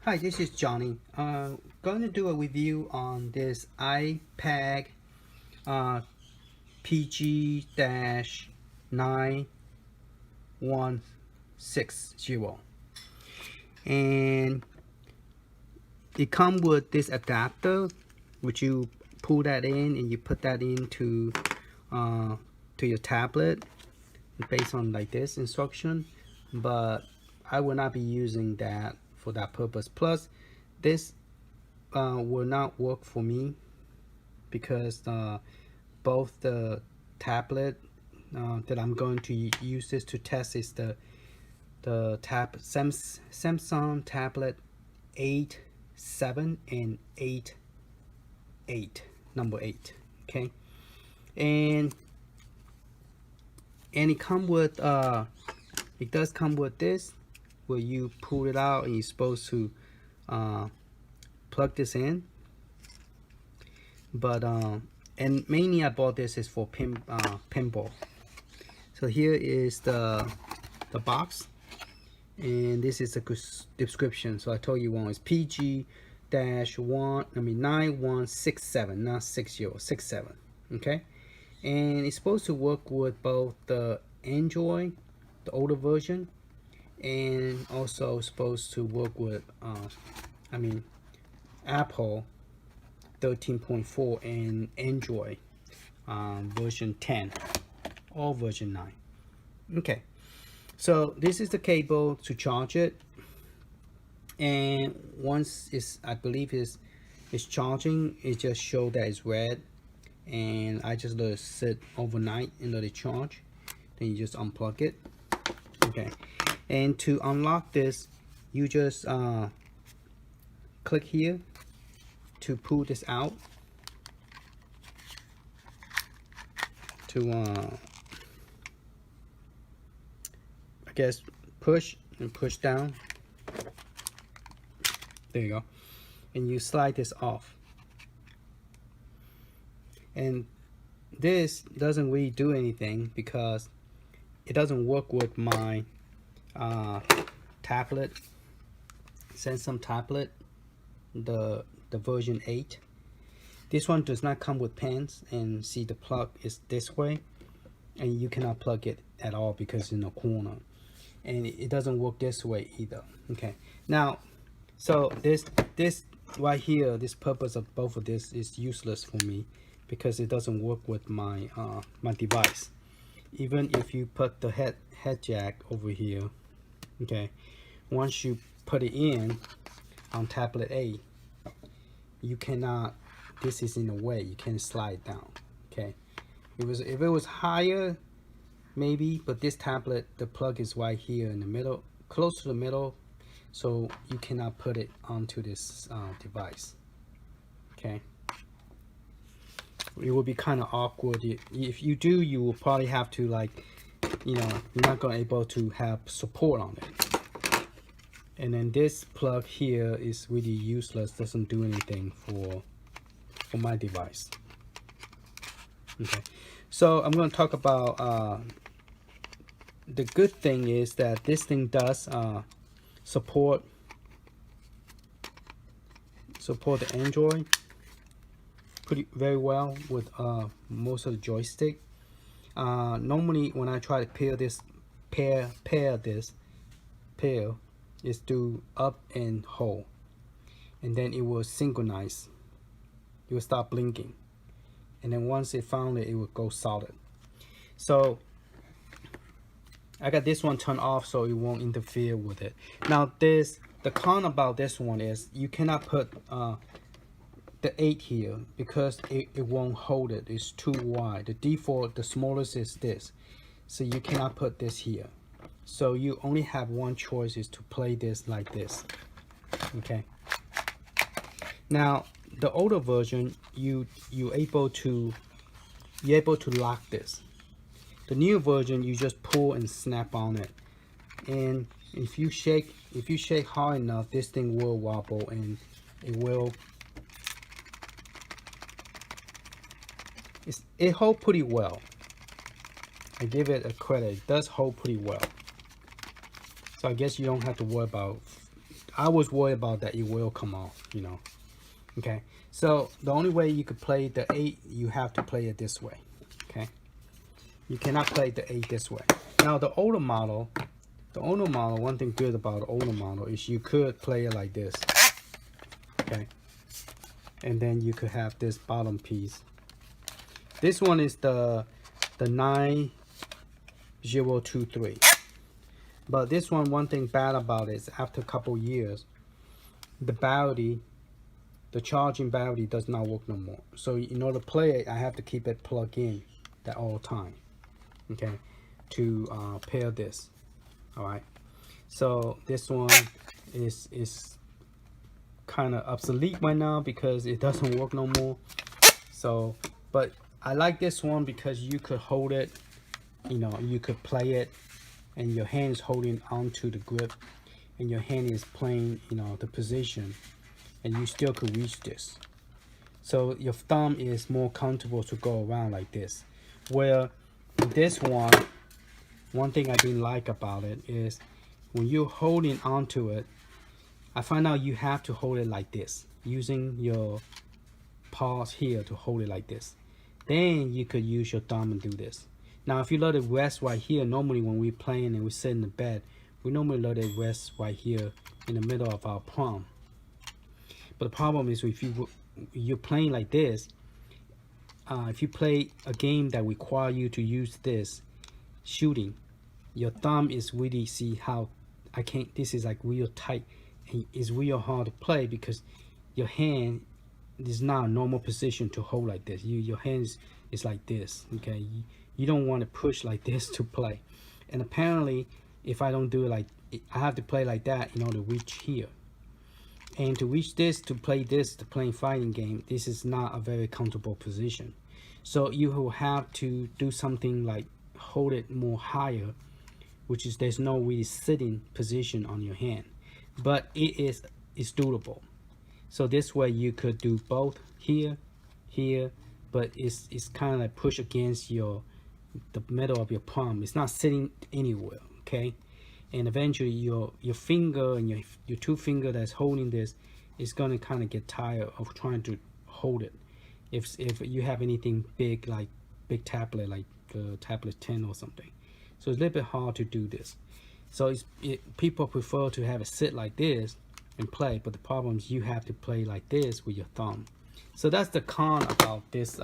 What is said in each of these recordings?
Hi, this is Johnny. Going to do a review on this ipega PG-9160, and it comes with this adapter, which you pull that in and you put that into to your tablet based on like this instruction. But I will not be using that for that purpose. Plus, this will not work for me because both the tablet that I'm going to use this to test is the Samsung tablet 8.7 and 8.8, number 8. Okay, and it come with it does come with this where you pull it out and you're supposed to plug this in. But and mainly I bought this is for pinball. So here is the box, and this is a description. So I told you one is PG-9167, not 60, 67. Okay, and it's supposed to work with both the Android, the older version, and also supposed to work with Apple 13.4 and Android version 10 or version 9. Okay, so this is the cable to charge it, and once I believe it's charging, it just show that it's red, and I just let it sit overnight and let it charge. Then you just unplug it. Okay, and to unlock this, you just click here to pull this out, to I guess push and push down. There you go, and you slide this off. And this doesn't really do anything because it doesn't work with my tablet, Samsung tablet, the version 8. This one does not come with pins, and see the plug is this way, and you cannot plug it at all because it's in a corner, and it doesn't work this way either. Okay, now so this right here, this purpose of both of this is useless for me because it doesn't work with my my device. Even if you put the head jack over here, okay, once you put it in on tablet A, you cannot, this is in the way, you can slide down. Okay, if it was higher maybe, but this tablet, the plug is right here in the middle, close to the middle, so you cannot put it onto this device. Okay, it will be kind of awkward. If you do, you will probably have to, like, you know, you're not gonna able to have support on it. And then this plug here is really useless, doesn't do anything for my device. Okay, so I'm going to talk about the good thing is that this thing does support the Android very well with most of the joystick. Normally when I try to pair this is do up and hold, and then it will synchronize. It will stop blinking, and then once it found it will go solid. So I got this one turned off so it won't interfere with it. Now the con about this one is you cannot put the 8 here because it won't hold it. It's too wide. The default, the smallest is this, so you cannot put this here. So you only have one choice, is to play this like this. Okay, now the older version, you're able to lock this. The new version, you just pull and snap on it, and if you shake hard enough, this thing will wobble, and it hold pretty well. I give it a credit, it does hold pretty well. So I guess you don't have to worry about I was worried about that it will come off, you know. Okay, so the only way you could play the 8, you have to play it this way. Okay, you cannot play the 8 this way. Now the older model, one thing good about the older model is you could play it like this. Okay, and then you could have this bottom piece. This one is the 9023. But this one thing bad about it is after a couple years, the battery, the charging battery does not work no more. So in order to play it, I have to keep it plugged in at all time. Okay, to pair this. All right. So this one is kind of obsolete right now because it doesn't work no more. So, but I like this one because you could hold it, you know, you could play it, and your hand is holding onto the grip, and your hand is playing, you know, the position, and you still could reach this. So your thumb is more comfortable to go around like this. Where this one thing I didn't like about it is when you're holding onto it, I find out you have to hold it like this, using your paws here to hold it like this. Then you could use your thumb and do this. Now, if you let it rest right here, normally when we're playing and we sit in the bed, we normally let it rest right here in the middle of our palm. But the problem is if you're playing like this, if you play a game that require you to use this shooting, your thumb is really, see how this is like real tight, and it's real hard to play because your hand is not a normal position to hold like this. Your hands is like this. Okay, you don't want to push like this to play. And apparently, if I don't do it like, I have to play like that in order to reach here. And to reach this, to play this, to play fighting game, this is not a very comfortable position. So you will have to do something like hold it more higher, which is there's no really sitting position on your hand, but it's doable. So this way you could do both here, but it's kind of like push against the middle of your palm. It's not sitting anywhere. Okay, and eventually your finger and your two finger that's holding this is gonna kind of get tired of trying to hold it. If you have anything big like big tablet like the tablet 10 or something, so it's a little bit hard to do this. So people prefer to have it sit like this and play, but the problem is you have to play like this with your thumb. So that's the con about this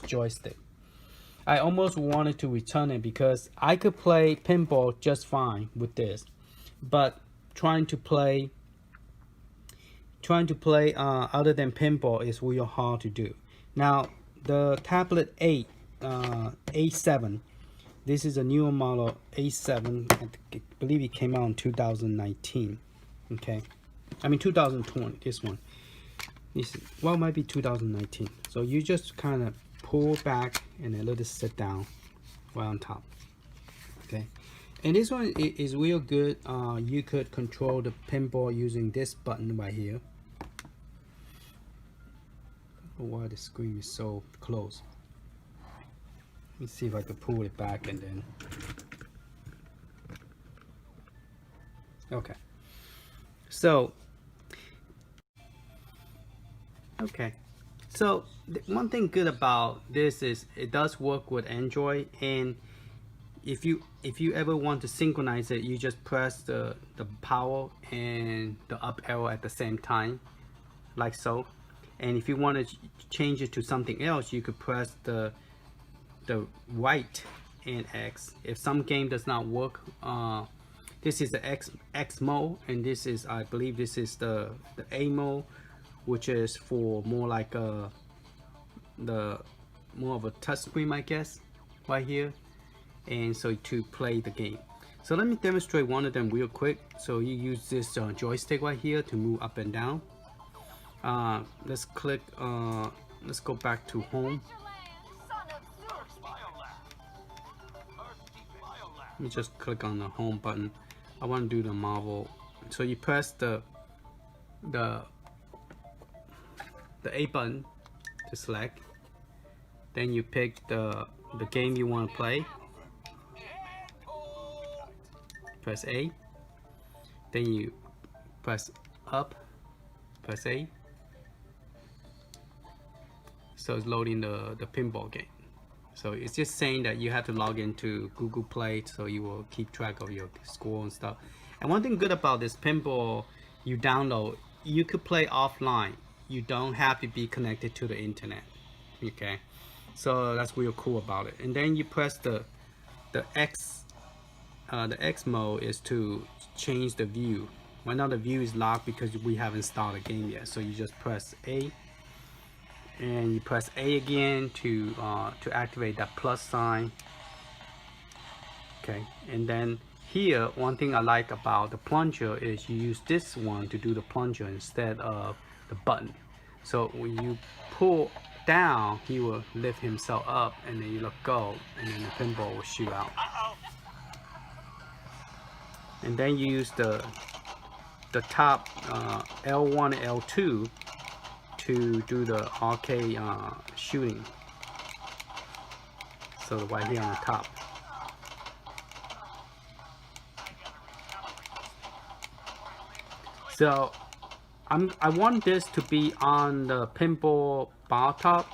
joystick. I almost wanted to return it because I could play pinball just fine with this, but trying to play other than pinball is real hard to do. Now the tablet 8 A7, this is a newer model A7. I believe it came out in 2019. Okay, I mean 2020. This one, well, might be 2019. So you just kind of pull back and then let it sit down right on top. Okay, and this one is real good. You could control the pinball using this button right here. Why the screen is so close. Let me see if I could pull it back and then. Okay, so one thing good about this is it does work with Android, and if you ever want to synchronize it, you just press the power and the up arrow at the same time, like so. And if you want to change it to something else, you could press the right and X. If some game does not work, this is the X mode, and this is, I believe this is the A mode, which is for more like more of a touch screen, I guess, right here. And so to play the game. So let me demonstrate one of them real quick. So you use this joystick right here to move up and down. Let's click, let's go back to home. Let me just click on the home button. I want to do the Marvel. So you press the A button to select. Then you pick the game you want to play. Press A. Then you press up, press A. So it's loading the pinball game. So it's just saying that you have to log into Google Play so you will keep track of your score and stuff. And one thing good about this pinball you download, you could play offline. You don't have to be connected to the internet. Okay, so that's real cool about it. And then you press the X mode is to change the view. Right now the view is locked because we haven't started the game yet. So you just press A, and you press A again to activate that plus sign. Okay, and then here one thing I like about the plunger is you use this one to do the plunger instead of the button. So when you pull down, he will lift himself up, and then you let go, and then the pinball will shoot out. And then you use the top L1 and L2 to do the arcade shooting. So right here on the top. So I want this to be on the pinball bar top,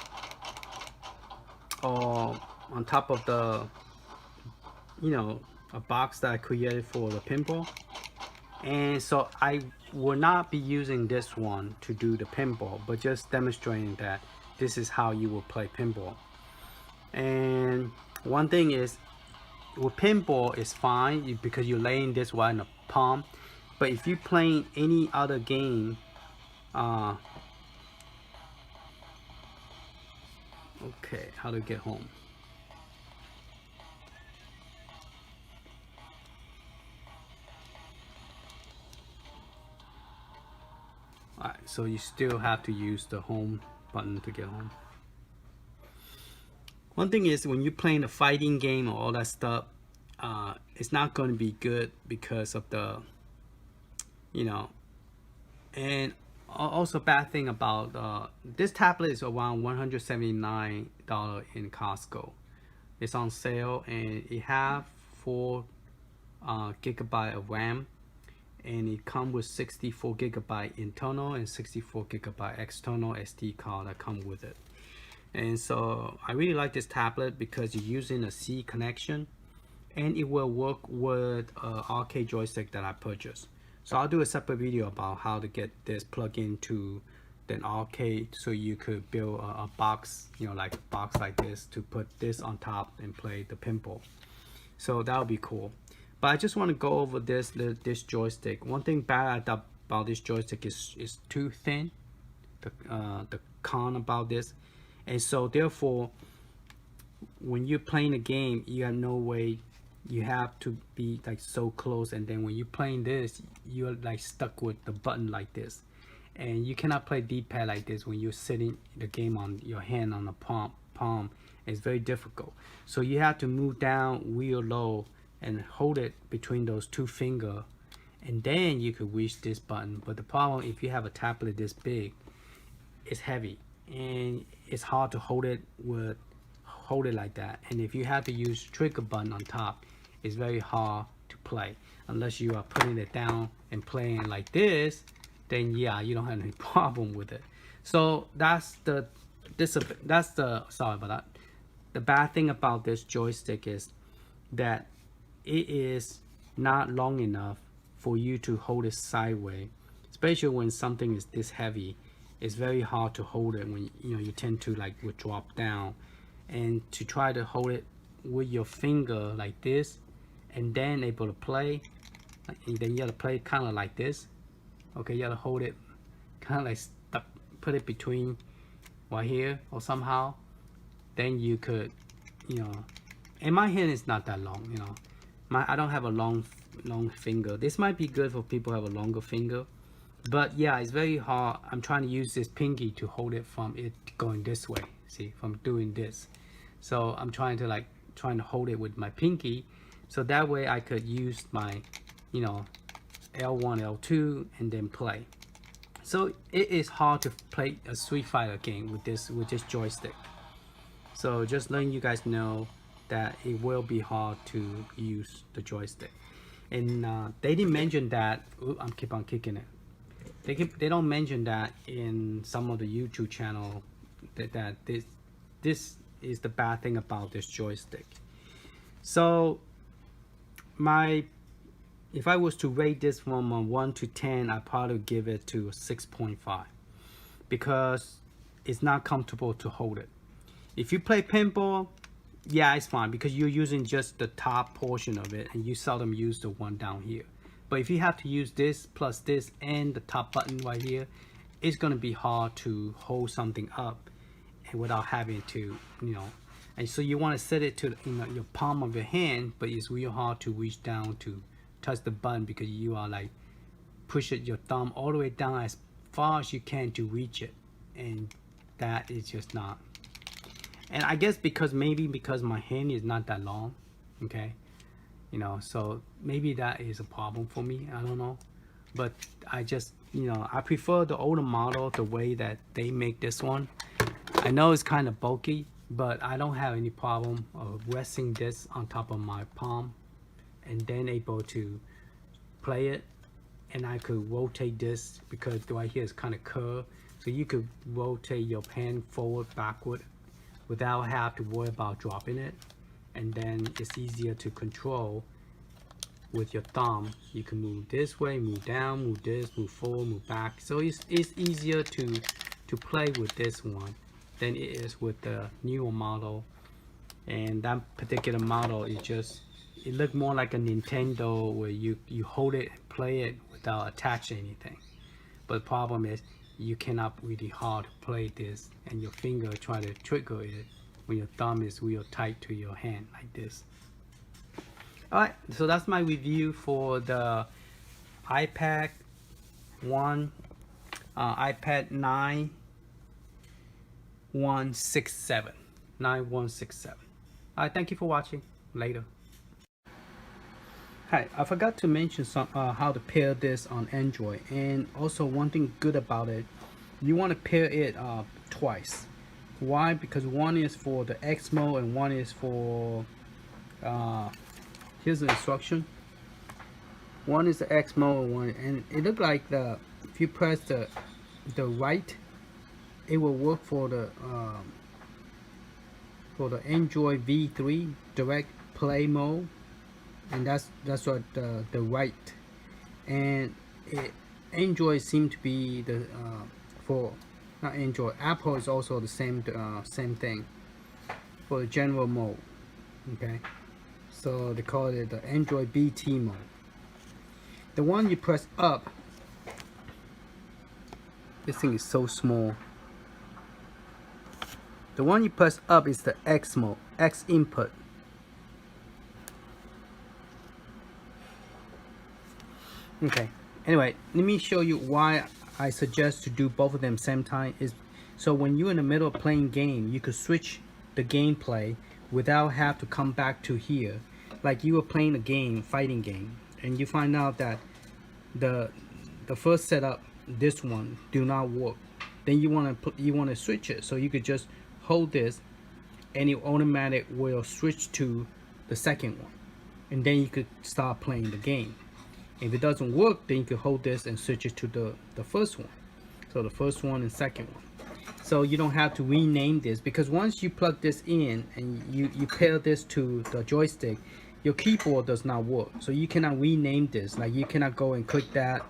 or on top of the, you know, a box that I created for the pinball. And so I will not be using this one to do the pinball, but just demonstrating that this is how you will play pinball. And one thing is, with pinball is fine because you're laying this right in the palm. But if you're playing any other game, okay, how to get home? Alright, so you still have to use the home button to get home. One thing is, when you're playing a fighting game or all that stuff, it's not going to be good because of the, you know. And also bad thing about this tablet is around $179 in Costco. It's on sale, and it have 4 gigabyte of RAM, and it comes with 64 gigabyte internal and 64 gigabyte external SD card that come with it. And so I really like this tablet because you're using a C connection, and it will work with arcade joystick that I purchased. So I'll do a separate video about how to get this plug into an arcade, so you could build a box, you know, like a box like this to put this on top and play the pinball. So that would be cool. But I just want to go over this joystick. One thing bad about this joystick is too thin. The con about this, and so therefore, when you're playing a game, you have no way. You have to be like so close, and then when you're playing this, you're like stuck with the button like this, and you cannot play D-pad like this when you're sitting the game on your hand on the palm. It's very difficult. So you have to move down real low and hold it between those 2 fingers, and then you could reach this button. But the problem, if you have a tablet this big, it's heavy and it's hard to hold it like that. And if you have to use trigger button on top, it's very hard to play unless you are putting it down and playing like this. Then yeah, you don't have any problem with it. So that's the sorry about that. The bad thing about this joystick is that it is not long enough for you to hold it sideways, especially when something is this heavy. It's very hard to hold it when you tend to like would drop down, and to try to hold it with your finger like this and then able to play, and then you have to play kind of like this. Okay, you have to hold it kind of like stuck, put it between right here or somehow, then you could, and my hand is not that long, I don't have a long finger. This might be good for people who have a longer finger, but yeah, it's very hard. I'm trying to use this pinky to hold it from it going this way, see, from doing this. So I'm trying to hold it with my pinky, so that way I could use my L1 L2 and then play. So it is hard to play a Street Fighter game with this joystick. So just letting you guys know that it will be hard to use the joystick. And they didn't mention that. Ooh, I'm keep on kicking it. they don't mention that in some of the YouTube channel, that this is the bad thing about this joystick. So if I was to rate this from a 1 to 10, I probably give it to 6.5 because it's not comfortable to hold it. If you play pinball, yeah, it's fine because you're using just the top portion of it and you seldom use the one down here. But if you have to use this plus this and the top button right here, it's going to be hard to hold something up and without having to, and so you want to set it to your palm of your hand, but it's real hard to reach down to touch the button because you are like pushing your thumb all the way down as far as you can to reach it, and that is just not. And I guess because my hand is not that long, okay, so maybe that is a problem for me. I don't know, but I just I prefer the older model, the way that they make this one. I know it's kind of bulky, but I don't have any problem of resting this on top of my palm and then able to play it. And I could rotate this because right here is kind of curved, so you could rotate your hand forward, backward without have to worry about dropping it. And then it's easier to control with your thumb. You can move this way, move down, move this, move forward, move back. So it's easier to play with this one than it is with the newer model. And that particular model is just, it looked more like a Nintendo where you hold it and play it without attaching anything. But the problem is you cannot really hard play this and your finger try to trigger it when your thumb is real tight to your hand like this. Alright, so that's my review for the iPad 1, iPad 9167. Alright, thank you for watching. Later. Hi, I forgot to mention how to pair this on Android, and also one thing good about it, you want to pair it twice. Why? Because one is for the X mode and one is for here's the instruction. One is the X mode and it looked like if you press the right, it will work for the Android V3 direct play mode, and that's what the right, and Android seemed to be the for not Android, Apple is also the same thing for the general mode. Okay, so they call it the Android BT mode. The one you press up, this thing is so small. The one you press up is the X mode, X input. Okay, anyway, let me show you why I suggest to do both of them same time. Is so when you're in the middle of playing game, you could switch the gameplay without have to come back to here. Like you were playing a game, fighting game, and you find out that the first setup, this one, do not work. Then you want to switch it, so you could just hold this and it automatic will switch to the second one, and then you could start playing the game. If it doesn't work, then you could hold this and switch it to the first one. So the first one and second one. So you don't have to rename this, because once you plug this in and you pair this to the joystick, your keyboard does not work. So you cannot rename this. Like you cannot go and click that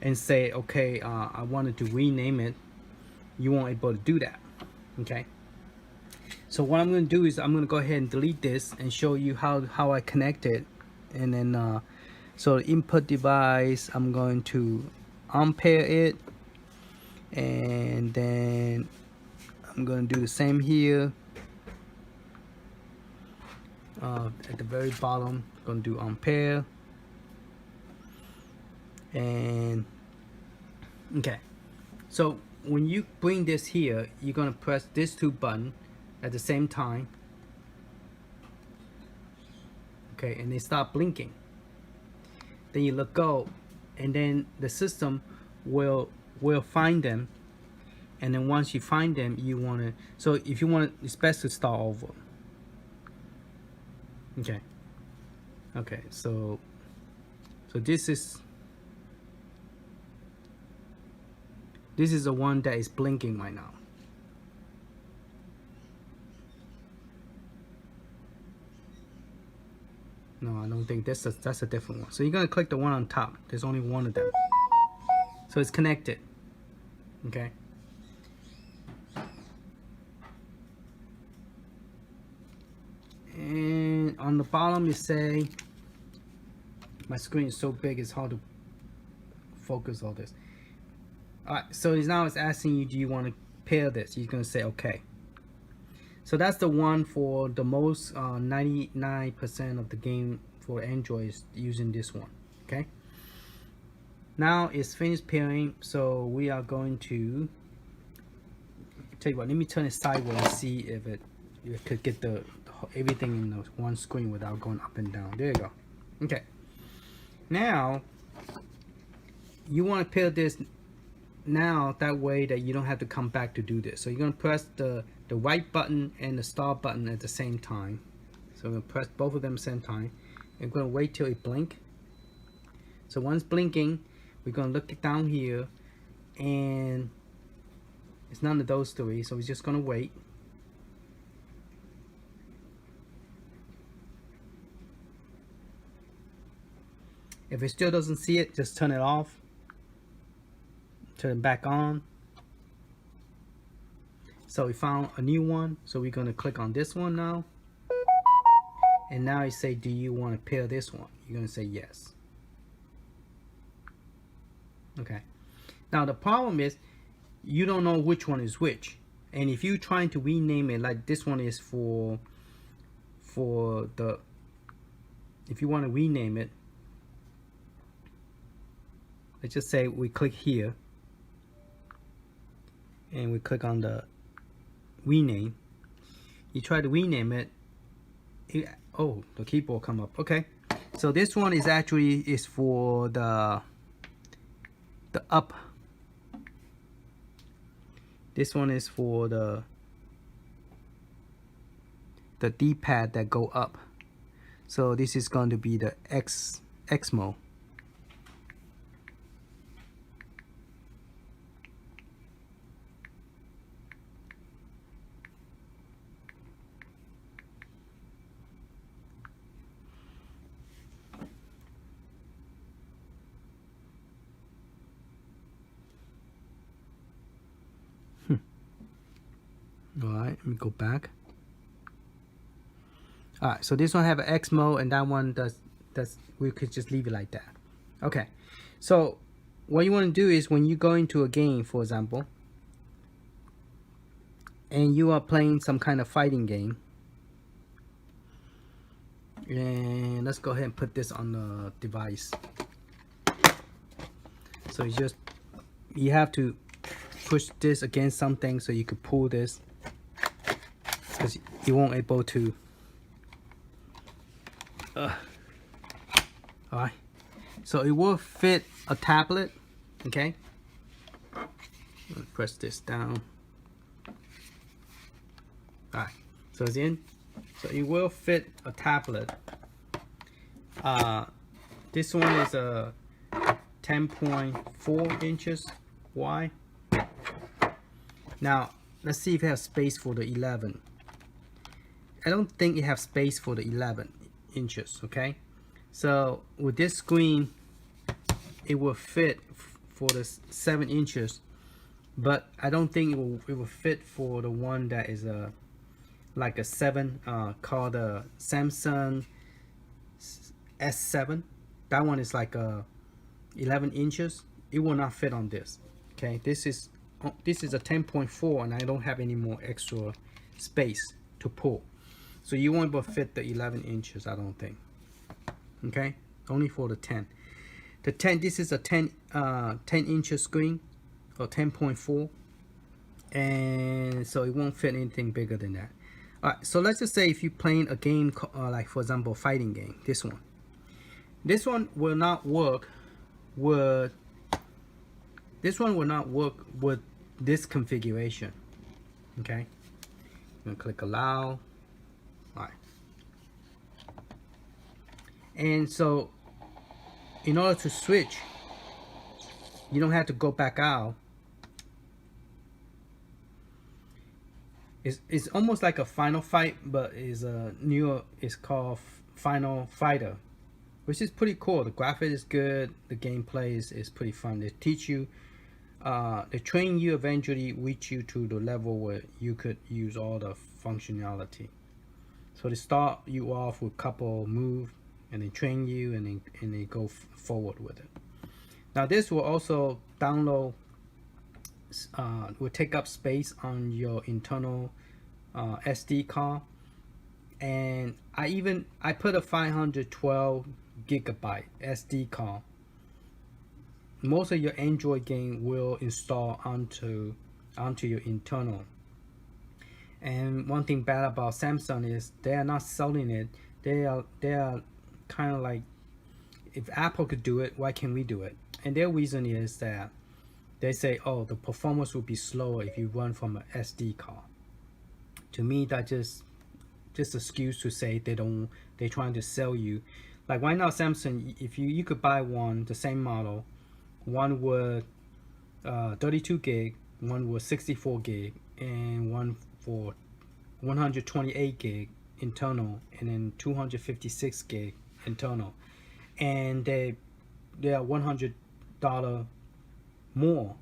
and say, okay, I wanted to rename it. You won't able to do that. Okay. So what I'm going to do is I'm going to go ahead and delete this and show you how I connect it. And then so the input device, I'm going to unpair it, and then I'm going to do the same here. At the very bottom, I'm going to do unpair. And okay, so when you bring this here, you're going to press these two buttons at the same time. Okay, and they start blinking. Then you let go, and then the system will find them. And then once you find them, you want to, so if you want to, it's best to start over. Okay, so this is, This is the one that is blinking right now. No, I don't think that's a different one. So you're gonna click the one on top. There's only one of them. So it's connected. Okay. And on the bottom you say, my screen is so big it's hard to focus all this. Alright, so now it's asking you, do you want to pair this? You're gonna say okay. So that's the one for the most 99% of the game for Android is using this one. Okay. Now it's finished pairing, so we are going to tell you what. Let me turn it sideways and see if it could get the everything in the one screen without going up and down. There you go. Okay. Now you want to pair this now, that way that you don't have to come back to do this. So you're going to press the right button and the start button at the same time. So I'm going to press both of them at the same time. I'm going to wait till it blink. So once blinking, we're going to look down here, and it's none of those three, so we're just going to wait. If it still doesn't see it, just turn it off. Turn it back on. So we found a new one, so we're going to click on this one now, and now you say, do you want to pair this one? You're going to say yes. Okay. Now the problem is you don't know which one is which, and if you're trying to rename it, like this one is for the, if you want to rename it, let's just say we click here and we click on the rename. You try to rename it, oh, the keyboard come up. Okay, so this one is actually for the up. This one is for the D-pad that go up. So this is going to be the X mode. Alright, let me go back. Alright, so this one have an X mode, and that one does, we could just leave it like that. Okay, so what you want to do is when you go into a game, for example, and you are playing some kind of fighting game, and let's go ahead and put this on the device. So you have to push this against something so you could pull this, because you won't able to. Alright, so it will fit a tablet. Okay, press this down. Alright, so it's in. So it will fit a tablet. This one is a 10.4 inches wide. Now let's see if it has space for the 11. I don't think it has space for the 11 inches. Okay, so with this screen it will fit for the 7 inches, but I don't think it will fit for the one that is like a 7 called a Samsung S7. That one is like 11 inches. It will not fit on this. Okay, this is a 10.4, and I don't have any more extra space to pull, so you won't be able to fit the 11 inches, I don't think. Okay, only for the 10. The 10, this is a 10 inches screen, or 10.4, and so it won't fit anything bigger than that. Alright, so let's just say if you're playing a game like, for example, fighting game, this one will not work with this configuration. Okay, I'm gonna click allow. Alright, and so in order to switch, you don't have to go back out It's almost like a Final Fight, but is a newer. It's called Final Fighter, which is pretty cool. The graphic is good. The gameplay is pretty fun. They teach you, they train you, eventually reach you to the level where you could use all the functionality. So they start you off with a couple move, and they train you, and they go forward with it. Now this will also download, will take up space on your internal SD card, and I put a 512 gigabyte SD card. Most of your Android game will install onto your internal. And one thing bad about Samsung is they are not selling it. They are kind of like, if Apple could do it, why can't we do it? And their reason is that they say, oh, the performance will be slower if you run from an SD card. To me, that just excuse to say they're trying to sell you. Like right now, Samsung, if you could buy one, the same model, one with 32 gig, one with 64 gig, and one for 128 gig internal, and then 256 gig internal, and they are $100 more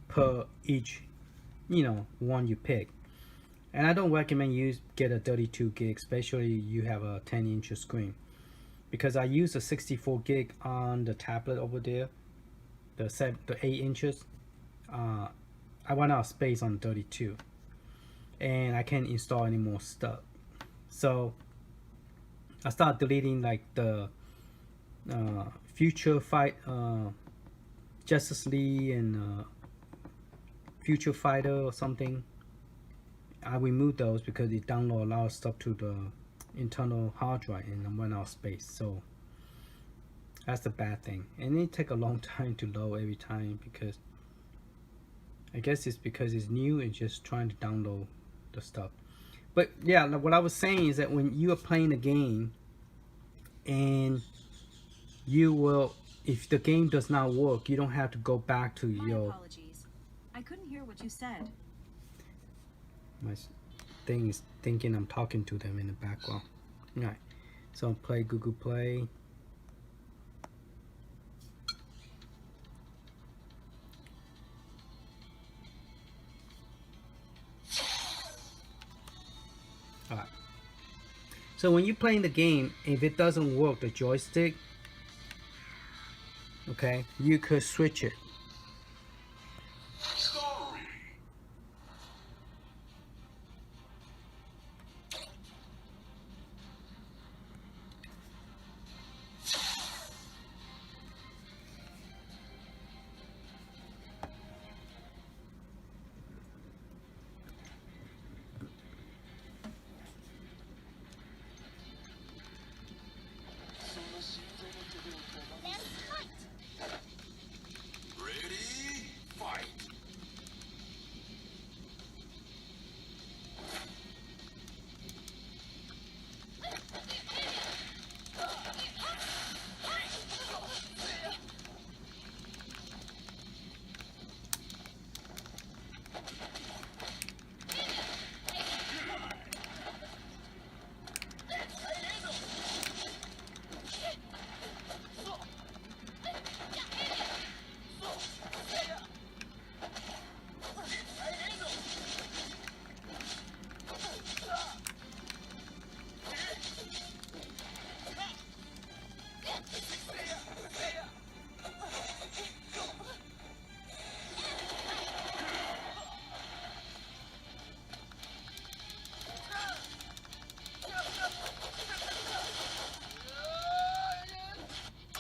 per each, one you pick. And I don't recommend you get a 32 gig, especially you have a 10-inch screen, because I use a 64 gig on the tablet over there, the 8 inches. I run out of space on 32, and I can't install any more stuff. So I start deleting like the Future Fight, Justice League, and Future Fighter or something. I removed those because it download a lot of stuff to the internal hard drive and run out of space. So that's the bad thing. And it take a long time to load every time, because I guess it's because it's new and just trying to download the stuff. But yeah, what I was saying is that when you are playing a game, and you will, if the game does not work, you don't have to go back to your... Apologies. I couldn't hear what you said. My thing is thinking I'm talking to them in the background. Alright, so play Google Play. Alright, so when you're playing the game, if it doesn't work, the joystick, okay, you could switch it.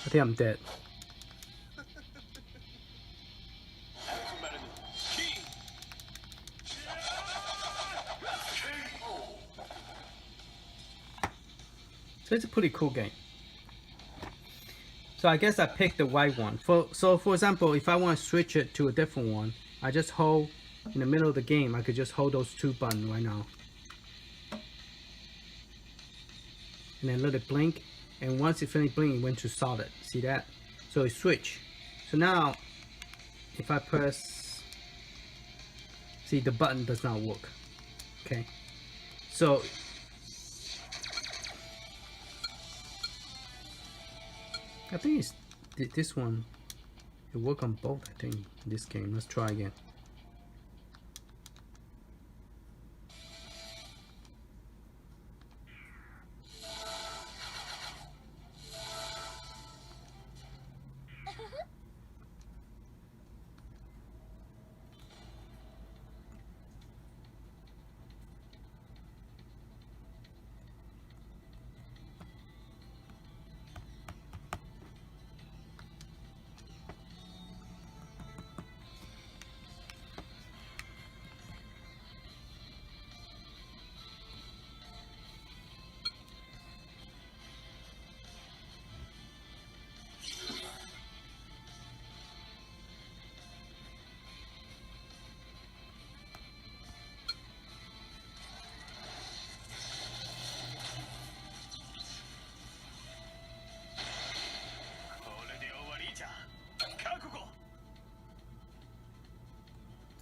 I think I'm dead. So it's a pretty cool game. So I guess I picked the right one. So for example, if I want to switch it to a different one, I just hold in the middle of the game. I could just hold those two buttons right now, and then let it blink. And once it finished blinking, it went to solid. See that? So it switched. So now, if I press, see, the button does not work. Okay, so I think it's this one. It work on both. I think this game. Let's try again.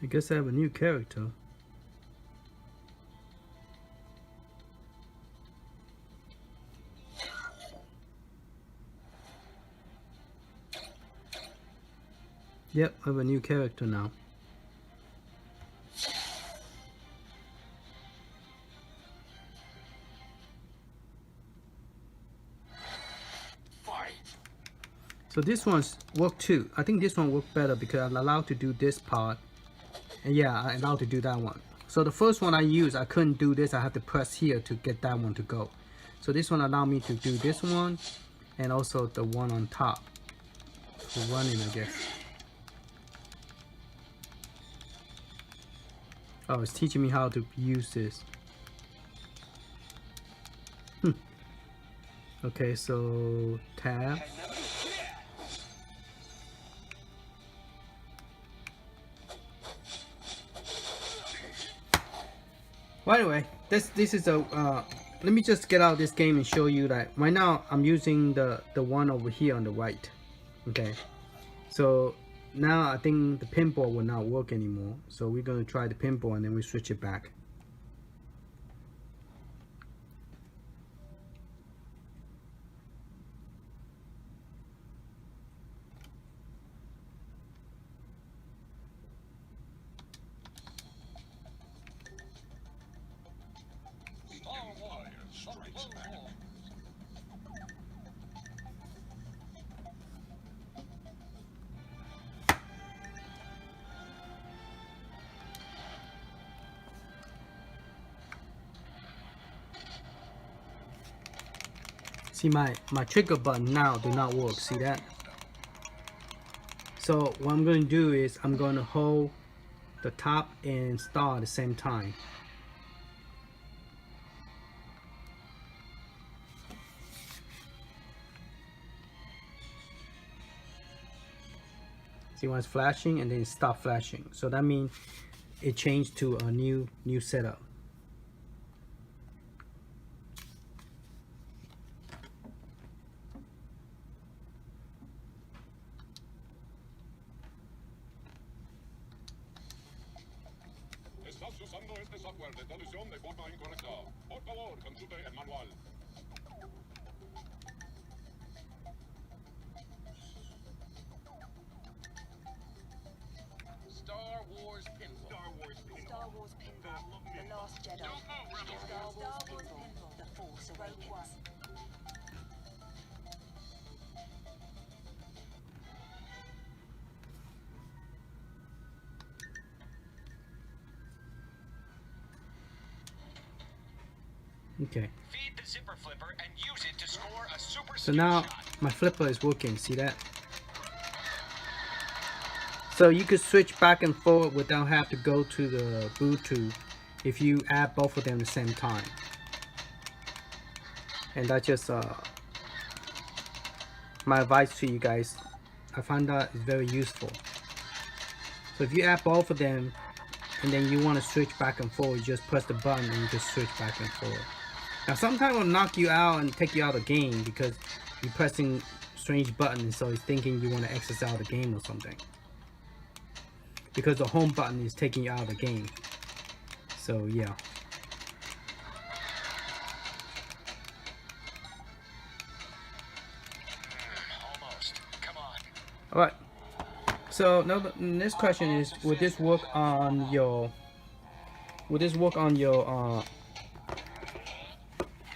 I guess I have a new character. Yep, I have a new character now. So this one's work too. I think this one worked better because I'm allowed to do this part. And yeah, I'm allowed to do that one. So the first one I used, I couldn't do this. I had to press here to get that one to go. So this one allowed me to do this one and also the one on top. For running, I guess. Oh, it's teaching me how to use this. Okay, so tab. Well, anyway, this is a let me just get out this game and show you that right now I'm using the one over here on the right. Okay, so now I think the pinball will not work anymore, so we're going to try the pinball and then we switch it back. See, my trigger button now do not work. See that? So what I'm going to do is I'm going to hold the top and start at the same time. See when it's flashing and then it stop flashing. So that means it changed to a new setup. Estás usando este software de traducción de forma incorrecta. Por favor, consulte el manual. Star Wars Pinball. Star Wars Pinball. The Last Jedi. Star Wars Pinball. The Force Awakens. Okay. Feed the zipper flipper and use it to score a super So now my flipper is working. See that? So you could switch back and forward without have to go to the Bluetooth if you add both of them at the same time. And that's just my advice to you guys. I find that is very useful. So if you add both of them and then you want to switch back and forward, you just press the button and you just switch back and forward. Now sometimes it'll knock you out and take you out of the game because you're pressing strange buttons, so it's thinking you want to exit out of the game or something. Because the home button is taking you out of the game. So yeah. All right. So now the next question is, would this work on your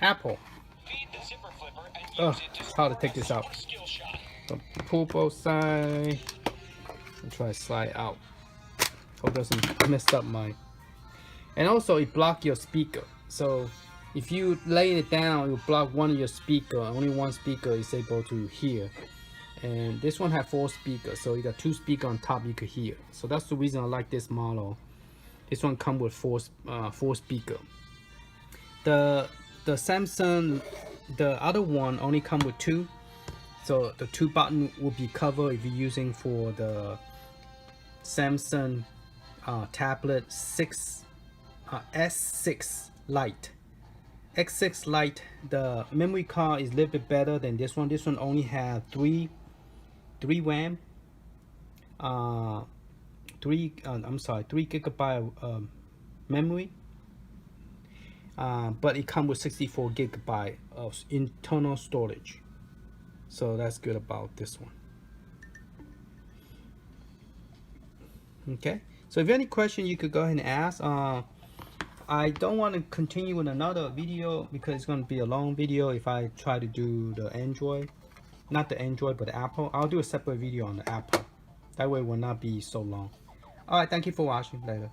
Apple? Feed the zipper flipper and Oh, use it to it's hard to score take a this out. super skill shot. So pull both sides and try to slide out. Hope it doesn't mess up my. And also it block your speaker. So if you lay it down, you block one of your speaker. Only one speaker is able to hear. And this one had 4 speakers, so you got 2 speakers on top you could hear. So that's the reason I like this model. This one come with 4 speaker. The Samsung, the other one only come with 2. So the 2 button will be covered if you're using for the Samsung tablet S6 Lite. X6 Lite, the memory card is a little bit better than this one. This one only have 3 RAM, 3 gigabyte memory, but it comes with 64 gigabyte of internal storage. So that's good about this one. Okay, so if you have any question, you could go ahead and ask. I don't want to continue with another video because it's going to be a long video if I try to do the Android. Not the Android, but the Apple. I'll do a separate video on the Apple. That way it will not be so long. Alright, thank you for watching. Later.